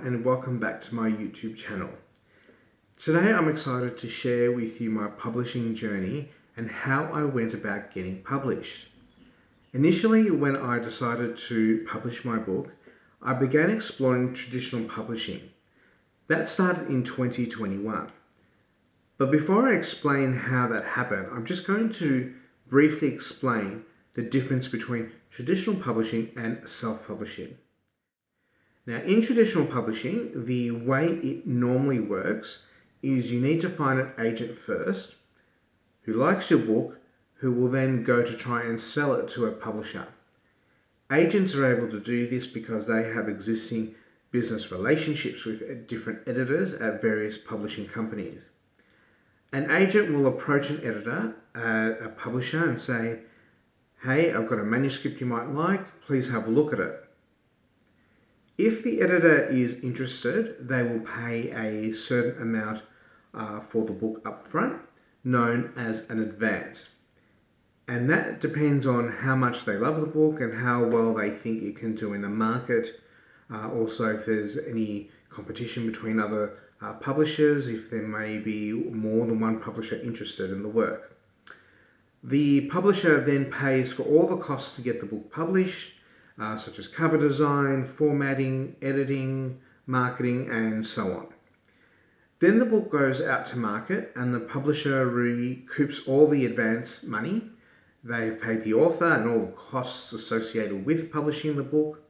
and welcome back to my YouTube channel. Today I'm excited to share with you my publishing journey and how I went about getting published. Initially, when I decided to publish my book, I began exploring traditional publishing. That started in 2021. But before I explain how that happened, I'm just going to briefly explain the difference between traditional publishing and self-publishing. Now, in traditional publishing, the way it normally works is you need to find an agent first who likes your book, who will then go to try and sell it to a publisher. Agents are able to do this because they have existing business relationships with different editors at various publishing companies. An agent will approach an editor, a publisher, and say, "Hey, I've got a manuscript you might like, please have a look at it." If the editor is interested, they will pay a certain amount for the book up front, known as an advance. And that depends on how much they love the book and how well they think it can do in the market. Also, if there's any competition between other publishers, if there may be more than one publisher interested in the work. The publisher then pays for all the costs to get the book published, such as cover design, formatting, editing, marketing, and so on. Then the book goes out to market and the publisher recoups all the advance money. They've paid the author and all the costs associated with publishing the book.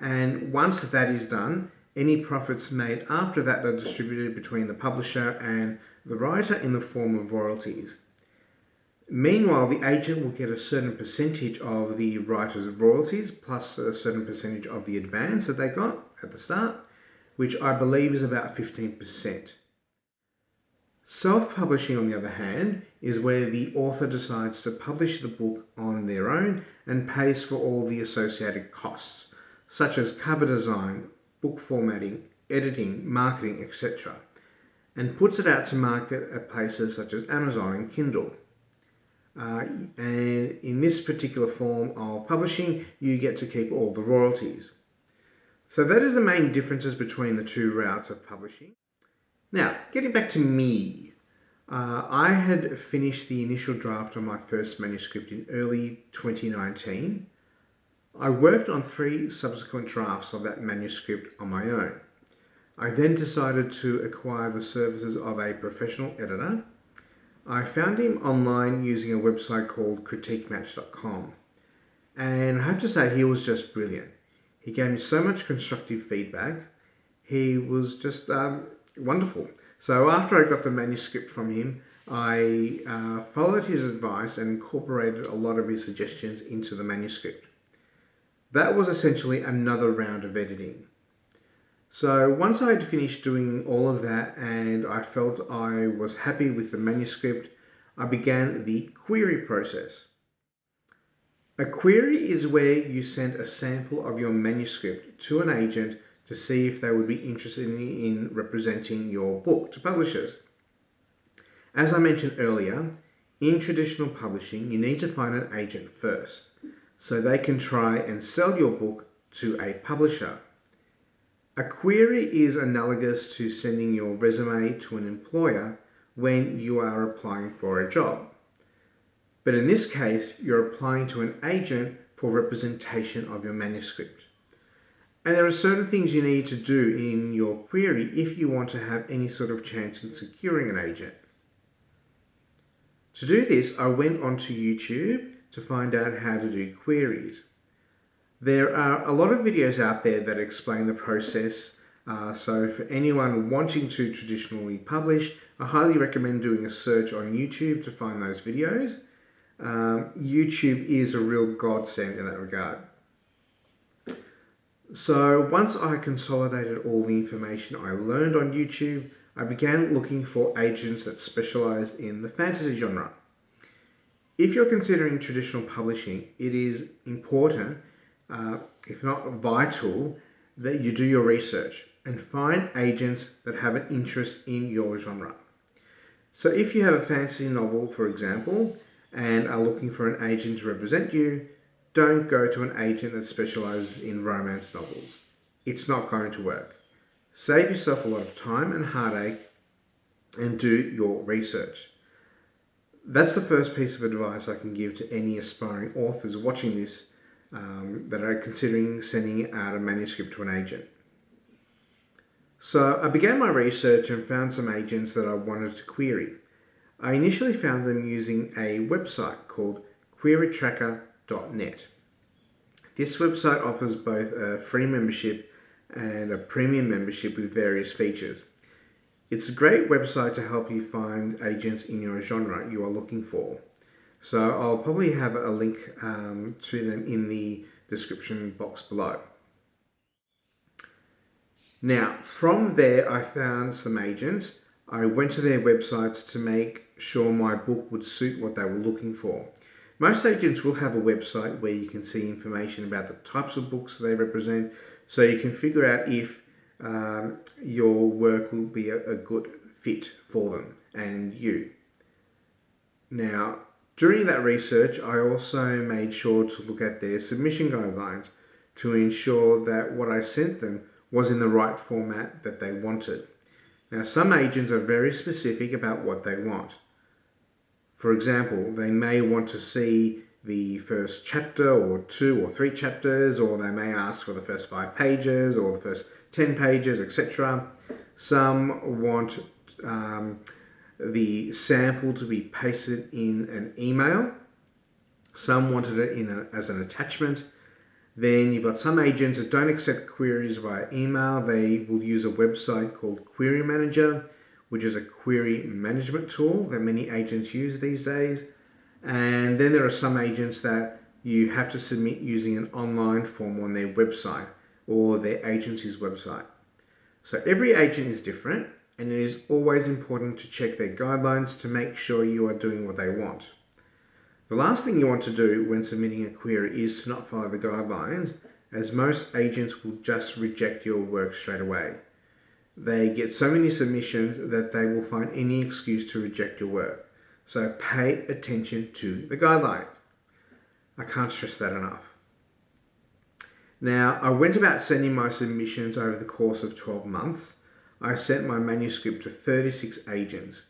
And once that is done, any profits made after that are distributed between the publisher and the writer in the form of royalties. Meanwhile, the agent will get a certain percentage of the writer's royalties plus a certain percentage of the advance that they got at the start, which I believe is about 15%. Self-publishing, on the other hand, is where the author decides to publish the book on their own and pays for all the associated costs, such as cover design, book formatting, editing, marketing, etc., and puts it out to market at places such as Amazon and Kindle. And in this particular form of publishing, you get to keep all the royalties. So that is the main differences between the two routes of publishing. Now, getting back to me, I had finished the initial draft of my first manuscript in early 2019. I worked on 3 subsequent drafts of that manuscript on my own. I then decided to acquire the services of a professional editor. I found him online using a website called critiquematch.com, and I have to say he was just brilliant. He gave me so much constructive feedback. He was just wonderful. So after I got the manuscript from him, I followed his advice and incorporated a lot of his suggestions into the manuscript. That was essentially another round of editing. So once I had finished doing all of that and I felt I was happy with the manuscript, I began the query process. A query is where you send a sample of your manuscript to an agent to see if they would be interested in representing your book to publishers. As I mentioned earlier, in traditional publishing, you need to find an agent first, so they can try and sell your book to a publisher. A query is analogous to sending your resume to an employer when you are applying for a job. But in this case, you're applying to an agent for representation of your manuscript. And there are certain things you need to do in your query if you want to have any sort of chance in securing an agent. To do this, I went onto YouTube to find out how to do queries. There are a lot of videos out there that explain the process, so for anyone wanting to traditionally publish, I highly recommend doing a search on YouTube to find those videos. YouTube is a real godsend in that regard. So once I consolidated all the information I learned on YouTube, I began looking for agents that specialized in the fantasy genre. If you're considering traditional publishing, it is important, if not vital, that you do your research and find agents that have an interest in your genre. So if you have a fantasy novel, for example, and are looking for an agent to represent you, don't go to an agent that specializes in romance novels. It's not going to work. Save yourself a lot of time and heartache and do your research. That's the first piece of advice I can give to any aspiring authors watching this that are considering sending out a manuscript to an agent. So I began my research and found some agents that I wanted to query. I initially found them using a website called querytracker.net. This website offers both a free membership and a premium membership with various features. It's a great website to help you find agents in your genre you are looking for. So I'll probably have a link to them in the description box below. Now, from there I found some agents. I went to their websites to make sure my book would suit what they were looking for. Most agents will have a website where you can see information about the types of books they represent, so you can figure out if your work will be a good fit for them and you. Now, during that research, I also made sure to look at their submission guidelines to ensure that what I sent them was in the right format that they wanted. Now, some agents are very specific about what they want. For example, they may want to see the first chapter or 2 or 3 chapters, or they may ask for the first 5 pages or the first 10 pages, etc. Some want the sample to be pasted in an email. Some wanted it as an attachment. Then you've got some agents that don't accept queries via email. They will use a website called Query Manager, which is a query management tool that many agents use these days. And then there are some agents that you have to submit using an online form on their website or their agency's website. So every agent is different, and it is always important to check their guidelines to make sure you are doing what they want. The last thing you want to do when submitting a query is to not follow the guidelines, as most agents will just reject your work straight away. They get so many submissions that they will find any excuse to reject your work. So pay attention to the guidelines. I can't stress that enough. Now, I went about sending my submissions over the course of 12 months. I sent my manuscript to 36 agents.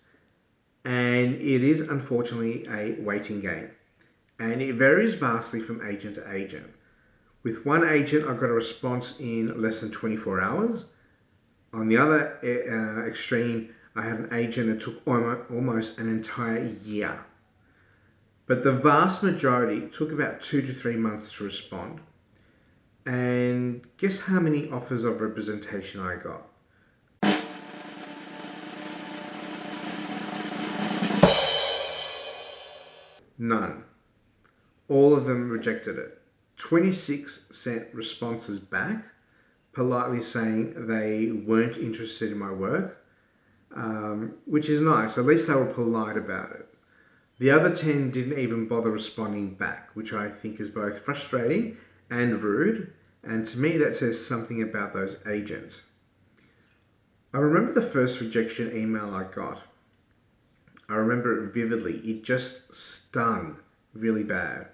And it is unfortunately a waiting game. And it varies vastly from agent to agent. With one agent, I got a response in less than 24 hours. On the other extreme, I had an agent that took almost an entire year. But the vast majority took about 2 to 3 months to respond. And guess how many offers of representation I got? None. All of them rejected it. 26 sent responses back, politely saying they weren't interested in my work, which is nice. At least they were polite about it. The other 10 didn't even bother responding back, which I think is both frustrating and rude, and to me that says something about those agents. I remember the first rejection email I got. I remember it vividly. It just stung really bad.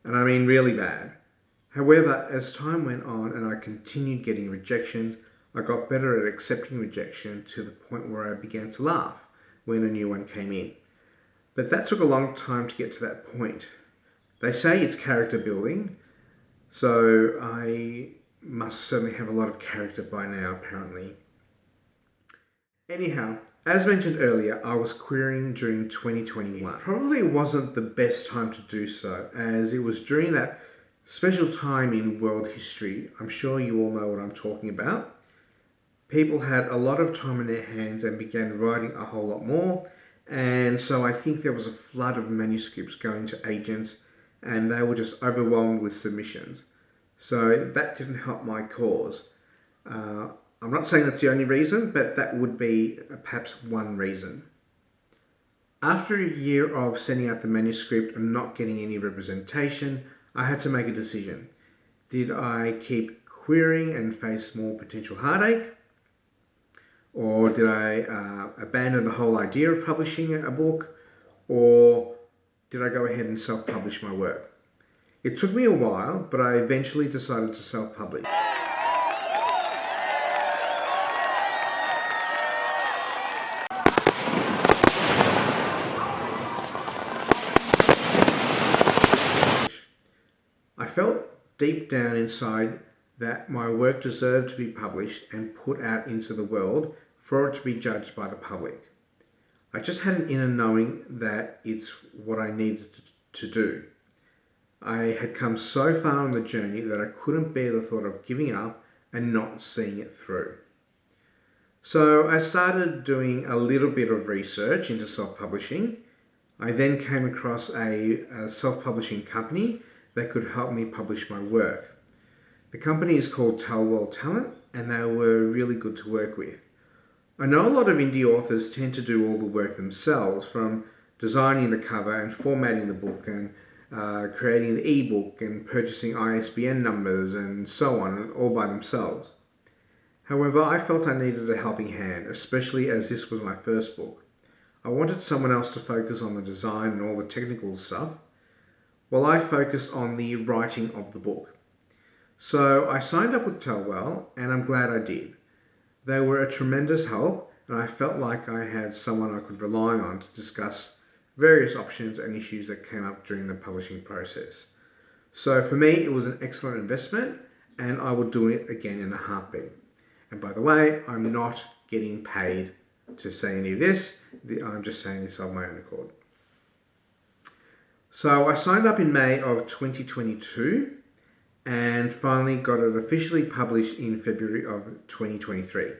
And I mean really bad. However, as time went on and I continued getting rejections, I got better at accepting rejection to the point where I began to laugh when a new one came in. But that took a long time to get to that point. They say it's character building, so I must certainly have a lot of character by now, apparently. Anyhow, as mentioned earlier, I was querying during 2021. It probably wasn't the best time to do so, as it was during that special time in world history. I'm sure you all know what I'm talking about. People had a lot of time in their hands and began writing a whole lot more, and so I think there was a flood of manuscripts going to agents, and they were just overwhelmed with submissions. So that didn't help my cause. I'm not saying that's the only reason, but that would be perhaps one reason. After a year of sending out the manuscript and not getting any representation, I had to make a decision. Did I keep querying and face more potential heartache? Or did I abandon the whole idea of publishing a book? Or did I go ahead and self-publish my work? It took me a while, but I eventually decided to self-publish. felt deep down inside that my work deserved to be published and put out into the world for it to be judged by the public. I just had an inner knowing that it's what I needed to do. I had come so far on the journey that I couldn't bear the thought of giving up and not seeing it through. So I started doing a little bit of research into self-publishing. I then came across a self-publishing company that could help me publish my work. The company is called Tell Talent, and they were really good to work with. I know a lot of indie authors tend to do all the work themselves, from designing the cover and formatting the book and creating the ebook and purchasing ISBN numbers and so on, all by themselves. However, I felt I needed a helping hand, especially as this was my first book. I wanted someone else to focus on the design and all the technical stuff, while I focused on the writing of the book. So I signed up with Tellwell, and I'm glad I did. They were a tremendous help, and I felt like I had someone I could rely on to discuss various options and issues that came up during the publishing process. So for me, it was an excellent investment, and I would do it again in a heartbeat. And by the way, I'm not getting paid to say any of this. I'm just saying this of my own accord. So I signed up in May of 2022 and finally got it officially published in February of 2023.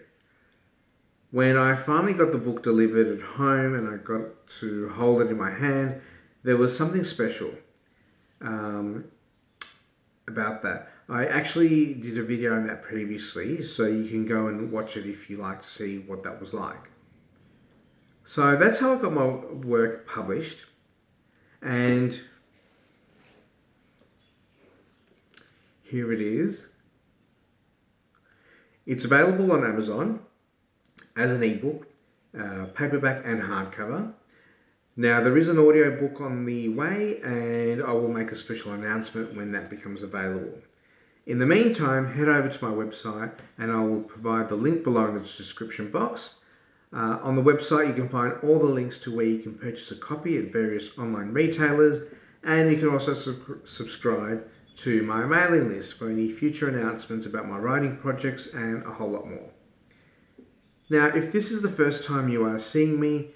When I finally got the book delivered at home and I got to hold it in my hand, there was something special about that. I actually did a video on that previously, so you can go and watch it if you like to see what that was like. So that's how I got my work published, and here it is. It's available on Amazon as an ebook, paperback and hardcover. Now there is an audiobook on the way, and I will make a special announcement when that becomes available. In the meantime, head over to my website and I will provide the link below in the description box. On the website you can find all the links to where you can purchase a copy at various online retailers, and you can also subscribe to my mailing list for any future announcements about my writing projects and a whole lot more. Now, if this is the first time you are seeing me,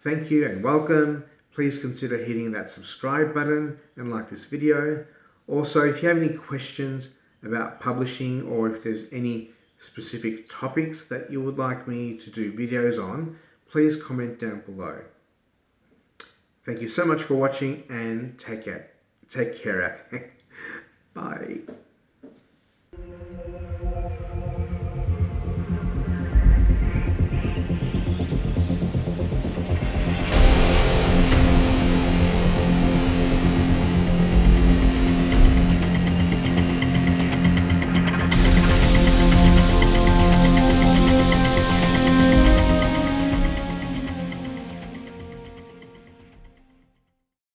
thank you and welcome. Please consider hitting that subscribe button and like this video. Also, if you have any questions about publishing, or if there's any specific topics that you would like me to do videos on, please comment down below. Thank you so much for watching, and take care. Bye.